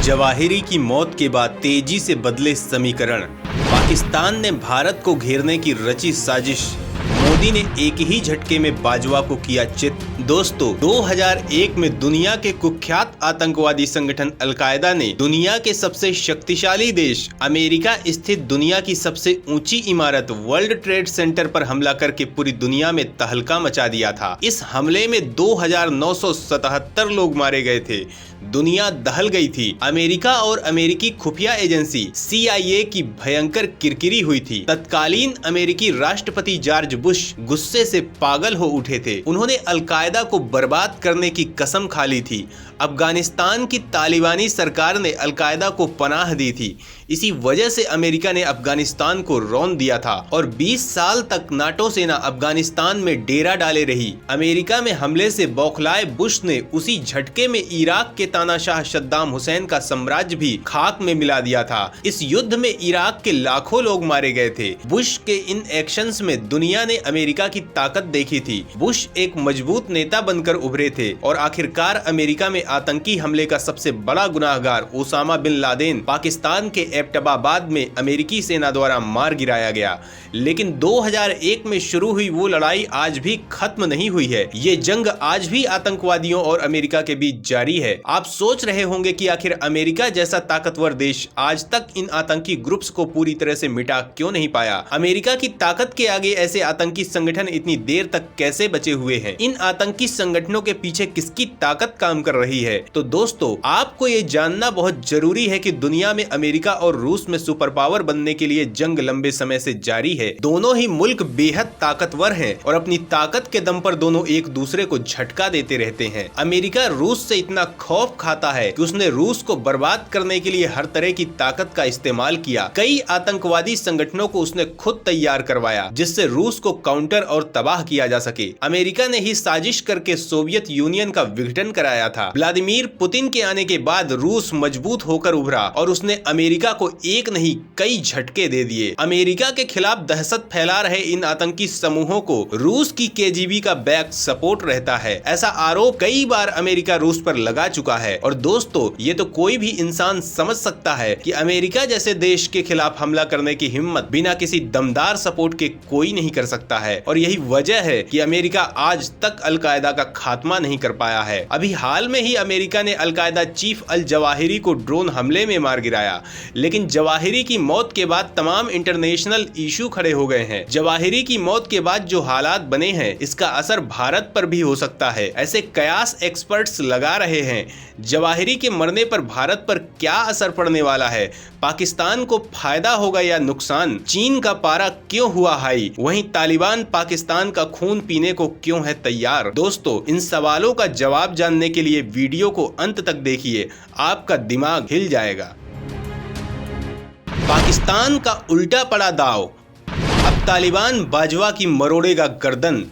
Zawahiri की मौत के बाद तेजी से बदले समीकरण। पाकिस्तान ने भारत को घेरने की रची साजिश। मोदी ने एक ही झटके में बाजवा को किया चित। दोस्तों, 2001 में दुनिया के कुख्यात आतंकवादी संगठन अलकायदा ने दुनिया के सबसे शक्तिशाली देश अमेरिका स्थित दुनिया की सबसे ऊंची इमारत वर्ल्ड ट्रेड सेंटर पर हमला करके पूरी दुनिया में तहलका मचा दिया था। इस हमले में 2977 लोग मारे गए थे। दुनिया दहल गई थी। अमेरिका और अमेरिकी खुफिया एजेंसी CIA की भयंकर किरकिरी हुई थी। तत्कालीन अमेरिकी राष्ट्रपति जॉर्ज बुश गुस्से से पागल हो उठे थे। उन्होंने अलकायदा को बर्बाद करने की कसम खा ली थी। अफगानिस्तान की तालिबानी सरकार ने अलकायदा को पनाह दी थी। इसी वजह से अमेरिका ने अफगानिस्तान को रौंद दिया था और 20 साल तक नाटो सेना अफगानिस्तान में डेरा डाले रही। अमेरिका में हमले से बौखलाए बुश ने उसी झटके में इराक के तानाशाह सद्दाम हुसैन का साम्राज्य भी खाक में मिला दिया था। इस युद्ध में इराक के लाखों लोग मारे गए थे। बुश के इन एक्शंस में दुनिया ने अमेरिका की ताकत देखी थी। बुश एक मजबूत नेता बनकर उभरे थे और आखिरकार अमेरिका में आतंकी हमले का सबसे बड़ा गुनाहगार ओसामा बिन लादेन पाकिस्तान के एबटाबाद में अमेरिकी सेना द्वारा मार गिराया गया। लेकिन 2001 में शुरू हुई वो लड़ाई आज भी खत्म नहीं हुई है। ये जंग आज भी आतंकवादियों और अमेरिका के बीच जारी है। आप सोच रहे होंगे कि आखिर अमेरिका जैसा ताकतवर देश आज तक इन आतंकी ग्रुप्स को पूरी तरह से मिटा क्यों नहीं पाया। अमेरिका की ताकत के आगे ऐसे आतंकी संगठन इतनी देर तक कैसे बचे हुए हैं। इन आतंकी संगठनों के पीछे किसकी ताकत काम कर रही है। तो दोस्तों, आपको ये जानना बहुत जरूरी है कि दुनिया में अमेरिका और रूस में सुपर पावर बनने के लिए जंग लंबे समय से जारी है। दोनों ही मुल्क बेहद ताकतवर हैं और अपनी ताकत के दम पर दोनों एक दूसरे को झटका देते रहते हैं। अमेरिका रूस से इतना खौफ खाता है कि उसने रूस को बर्बाद करने के लिए हर तरह की ताकत का इस्तेमाल किया। कई आतंकवादी संगठनों को उसने खुद तैयार करवाया जिससे रूस को काउंटर और तबाह किया जा सके। अमेरिका ने ही साजिश करके सोवियत यूनियन का विघटन कराया था। व्लादिमीर पुतिन के आने के बाद रूस मजबूत होकर उभरा और उसने अमेरिका को एक नहीं कई झटके दे दिए। अमेरिका के खिलाफ दहशत फैला रहे इन आतंकी समूहों को रूस की KGB का बैक सपोर्ट रहता है। ऐसा आरोप कई बार अमेरिका रूस पर लगा चुका है। और दोस्तों, ये तो कोई भी इंसान समझ सकता है कि अमेरिका जैसे देश के खिलाफ हमला करने की हिम्मत बिना किसी दमदार सपोर्ट के कोई नहीं कर सकता है। और यही वजह है कि अमेरिका आज तक अलकायदा का खात्मा नहीं कर पाया है। अभी हाल में ही अमेरिका ने अलकायदा चीफ अल जवाहिरी को ड्रोन हमले में मार गिराया। लेकिन जवाहिरी की मौत के बाद तमाम इंटरनेशनल इशू खड़े हो गए हैं। जवाहिरी की मौत के बाद जो हालात बने हैं, इसका असर भारत पर भी हो सकता है। ऐसे कयास एक्सपर्ट्स लगा रहे हैं। जवाहिरी के मरने पर भारत पर क्या असर पड़ने वाला है। पाकिस्तान को फायदा होगा या नुकसान। चीन का पारा क्यों हुआ हाई, वहीं तालिबान पाकिस्तान का खून पीने को क्यों है तैयार। दोस्तों, इन सवालों का जवाब जानने के लिए वीडियो को अंत तक देखिए, आपका दिमाग हिल जाएगा। पाकिस्तान का उल्टा पड़ा दाव। अब तालिबान बाजवा की मरोड़ेगा गर्दन।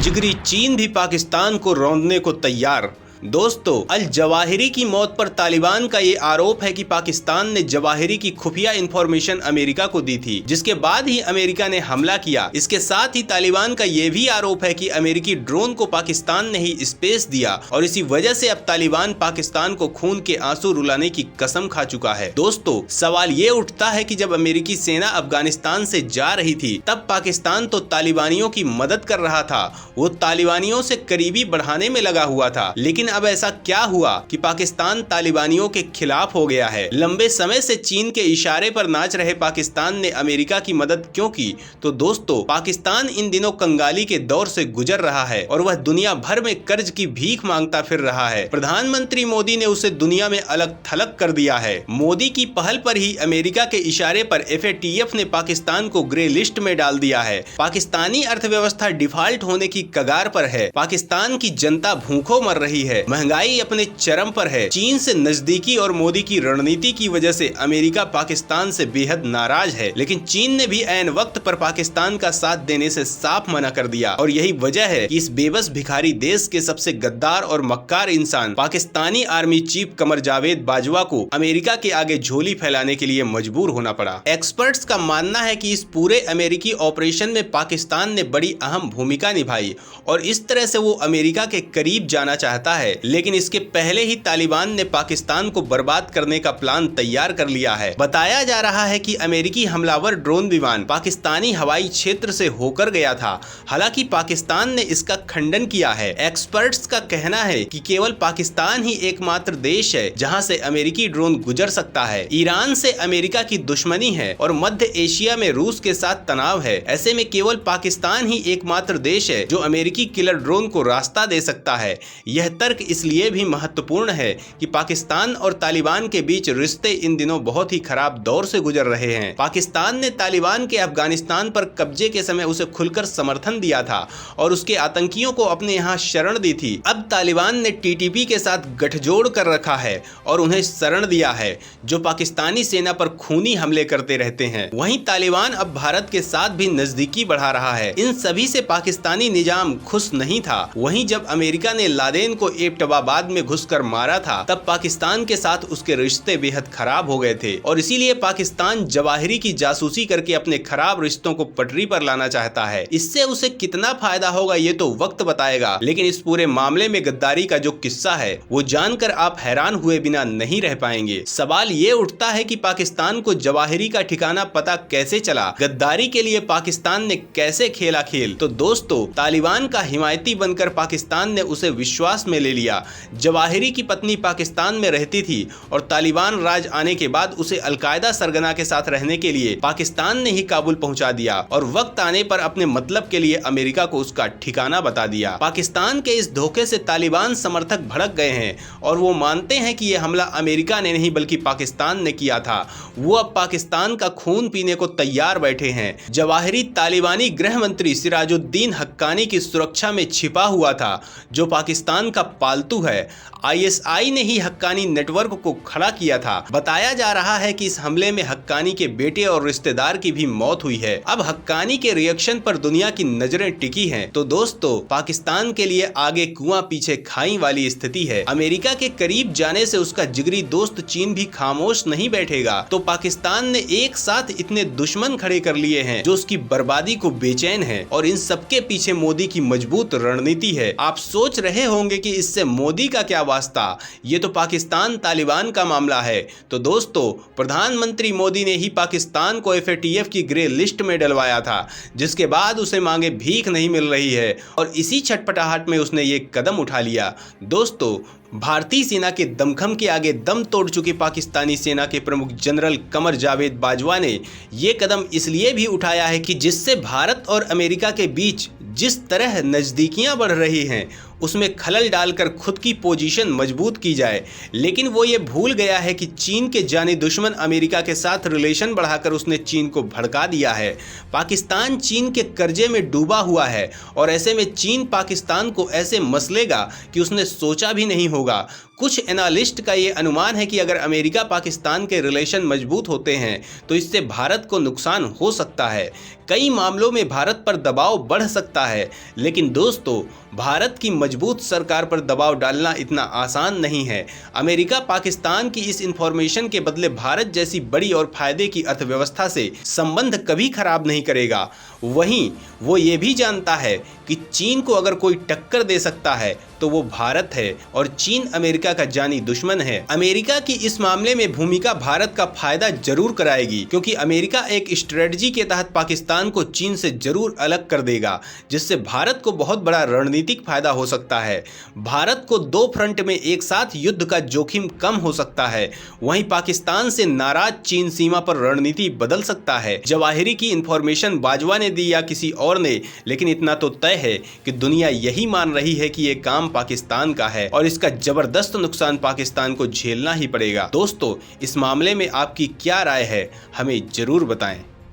जिगरी चीन भी पाकिस्तान को रौंदने को तैयार। दोस्तों, अल जवाहिरी की मौत पर तालिबान का ये आरोप है कि पाकिस्तान ने जवाहिरी की खुफिया इंफॉर्मेशन अमेरिका को दी थी, जिसके बाद ही अमेरिका ने हमला किया। इसके साथ ही तालिबान का ये भी आरोप है कि अमेरिकी ड्रोन को पाकिस्तान ने ही स्पेस दिया और इसी वजह से अब तालिबान पाकिस्तान को खून के आंसू रुलाने की कसम खा चुका है। दोस्तों, सवाल ये उठता है कि जब अमेरिकी सेना अफगानिस्तान से जा रही थी, तब पाकिस्तान तो तालिबानियों की मदद कर रहा था। वो तालिबानियों से करीबी बढ़ाने में लगा हुआ था। लेकिन अब ऐसा क्या हुआ कि पाकिस्तान तालिबानियों के खिलाफ हो गया है। लंबे समय से चीन के इशारे पर नाच रहे पाकिस्तान ने अमेरिका की मदद क्यों की। तो दोस्तों, पाकिस्तान इन दिनों कंगाली के दौर से गुजर रहा है और वह दुनिया भर में कर्ज की भीख मांगता फिर रहा है। प्रधानमंत्री मोदी ने उसे दुनिया में अलग थलग कर दिया है। मोदी की पहल पर ही अमेरिका के इशारे पर FATF ने पाकिस्तान को ग्रे लिस्ट में डाल दिया है। पाकिस्तानी अर्थव्यवस्था डिफॉल्ट होने की कगार पर है। पाकिस्तान की जनता भूखों मर रही है। महंगाई अपने चरम पर है। चीन से नजदीकी और मोदी की रणनीति की वजह से अमेरिका पाकिस्तान से बेहद नाराज है। लेकिन चीन ने भी ऐन वक्त पर पाकिस्तान का साथ देने से साफ मना कर दिया और यही वजह है कि इस बेबस भिखारी देश के सबसे गद्दार और मक्कार इंसान पाकिस्तानी आर्मी चीफ कमर जावेद बाजवा को अमेरिका के आगे झोली फैलाने के लिए मजबूर होना पड़ा। एक्सपर्ट्स का मानना है कि इस पूरे अमेरिकी ऑपरेशन में पाकिस्तान ने बड़ी अहम भूमिका निभाई और इस तरह से वो अमेरिका के करीब जाना चाहता है। है, लेकिन इसके पहले ही तालिबान ने पाकिस्तान को बर्बाद करने का प्लान तैयार कर लिया है। बताया जा रहा है कि अमेरिकी हमलावर ड्रोन विमान पाकिस्तानी हवाई क्षेत्र से होकर गया था। हालांकि पाकिस्तान ने इसका खंडन किया है। एक्सपर्ट्स का कहना है कि केवल पाकिस्तान ही एकमात्र देश है जहां से अमेरिकी ड्रोन गुजर सकता है। ईरान से अमेरिका की दुश्मनी है और मध्य एशिया में रूस के साथ तनाव है। ऐसे में केवल पाकिस्तान ही एकमात्र देश है जो अमेरिकी किलर ड्रोन को रास्ता दे सकता है। यह तर्क इसलिए भी महत्वपूर्ण है कि पाकिस्तान और तालिबान के बीच रिश्ते इन दिनों बहुत ही खराब दौर से गुजर रहे हैं। पाकिस्तान ने तालिबान के अफगानिस्तान पर कब्जे के समय उसे खुलकर समर्थन दिया था और उसके आतंकियों को अपने यहाँ शरण दी थी। अब तालिबान ने टीटीपी के साथ गठजोड़ कर रखा है और उन्हें शरण दिया है, जो पाकिस्तानी सेना पर खूनी हमले करते रहते हैं। वहीं तालिबान अब भारत के साथ भी नजदीकी बढ़ा रहा है। इन सभी से पाकिस्तानी निजाम खुश नहीं था। वहीं जब अमेरिका ने लादेन को एबटबाबाद में घुसकर मारा था, तब पाकिस्तान के साथ उसके रिश्ते बेहद खराब हो गए थे और इसीलिए पाकिस्तान जवाहिरी की जासूसी करके अपने खराब रिश्तों को पटरी पर लाना चाहता है। इससे उसे कितना फायदा होगा ये तो वक्त बताएगा, लेकिन इस पूरे मामले में गद्दारी का जो किस्सा है वो जानकर आप हैरान हुए बिना नहीं रह पाएंगे। सवाल ये उठता है कि पाकिस्तान को जवाहिरी का ठिकाना पता कैसे चला, गद्दारी के लिए पाकिस्तान ने कैसे खेला खेल। तो दोस्तों, तालिबान का हिमायती बनकर पाकिस्तान ने उसे विश्वास में ले लिया। जवाहिरी की पत्नी पाकिस्तान में रहती थी और तालिबान राज आने के बाद उसे अलकायदा सरगना के साथ रहने के लिए पाकिस्तान ने ही काबुल पहुंचा दिया और वक्त आने पर अपने मतलब के लिए अमेरिका को उसका ठिकाना बता दिया। पाकिस्तान के इस धोखे से तालिबान समर्थक भड़क गए हैं और वो मानते हैं कि यह हमला अमेरिका ने नहीं बल्कि पाकिस्तान ने किया था। वो अब पाकिस्तान का खून पीने को तैयार बैठे हैं। जवाहिरी तालिबानी गृह मंत्री सिराजुद्दीन हक्कानी की सुरक्षा में छिपा हुआ था, जो पाकिस्तान का पालतू है। आईएसआई ने ही हक्कानी नेटवर्क को खड़ा किया था। बताया जा रहा है कि इस हमले में हक्कानी के बेटे और रिश्तेदार की भी मौत हुई है। अब हक्कानी के रिएक्शन पर दुनिया की नजरें टिकी हैं। तो दोस्तों, पाकिस्तान के लिए आगे कुआं पीछे खाई वाली स्थिति है। अमेरिका के करीब जाने से उसका जिगरी दोस्त चीन भी खामोश नहीं बैठेगा। तो पाकिस्तान ने एक साथ इतने दुश्मन खड़े कर लिए हैं जो उसकी बर्बादी को बेचैन है और इन सबके पीछे मोदी की मजबूत रणनीति है। आप सोच रहे होंगे कि इससे मोदी का क्या वास्ता, ये तो पाकिस्तान तालिबान का मामला है। तो दोस्तों, प्रधानमंत्री मोदी ने ही पाकिस्तान को एफएटीएफ की ग्रे लिस्ट में डलवाया था, जिसके बाद उसे मांगे भीख नहीं मिल रही है और इसी छटपटाहट में उसने ये कदम उठा लिया। दोस्तों, भारतीय सेना के दमखम के आगे दम तोड़ चुकी पाकिस्तानी सेना के प्रमुख जनरल कमर जावेद बाजवा ने ये कदम इसलिए भी उठाया है कि जिससे भारत और अमेरिका के बीच जिस तरह नज़दीकियां बढ़ रही हैं उसमें खलल डालकर खुद की पोजीशन मजबूत की जाए। लेकिन वो ये भूल गया है कि चीन के जानी दुश्मन अमेरिका के साथ रिलेशन बढ़ाकर उसने चीन को भड़का दिया है। पाकिस्तान चीन के कर्जे में डूबा हुआ है और ऐसे में चीन पाकिस्तान को ऐसे मसलेगा कि उसने सोचा भी नहीं होगा। कुछ एनालिस्ट का ये अनुमान है कि अगर अमेरिका पाकिस्तान के रिलेशन मजबूत होते हैं तो इससे भारत को नुकसान हो सकता है। कई मामलों में भारत पर दबाव बढ़ सकता है। लेकिन दोस्तों, भारत की मजबूत सरकार पर दबाव डालना इतना आसान नहीं है। अमेरिका पाकिस्तान की इस इंफॉर्मेशन के बदले भारत जैसी बड़ी और फायदे की अर्थव्यवस्था से संबंध कभी खराब नहीं करेगा। वहीं वो ये भी जानता है कि चीन को अगर कोई टक्कर दे सकता है तो वो भारत है और चीन अमेरिका का जानी दुश्मन है। अमेरिका की इस मामले में भूमिका भारत का फायदा जरूर कराएगी, क्योंकि अमेरिका एक स्ट्रेटजी के तहत पाकिस्तान को चीन से जरूर अलग कर देगा, जिससे भारत को बहुत बड़ा रणनीतिक फायदा हो सकता है। भारत को दो फ्रंट में एक साथ युद्ध का जोखिम कम हो सकता है। वहीं पाकिस्तान से नाराज चीन सीमा पर रणनीति बदल सकता है। जवाहिरी की इंफॉर्मेशन बाजवा ने दी या किसी और ने, लेकिन इतना तो तय है कि दुनिया यही मान रही है कि ये काम पाकिस्तान का है और इसका जबरदस्त नुकसान पाकिस्तान को झेलना ही पड़ेगा। दोस्तों, इस मामले में आपकी क्या राय है, हमें जरूर बताएं।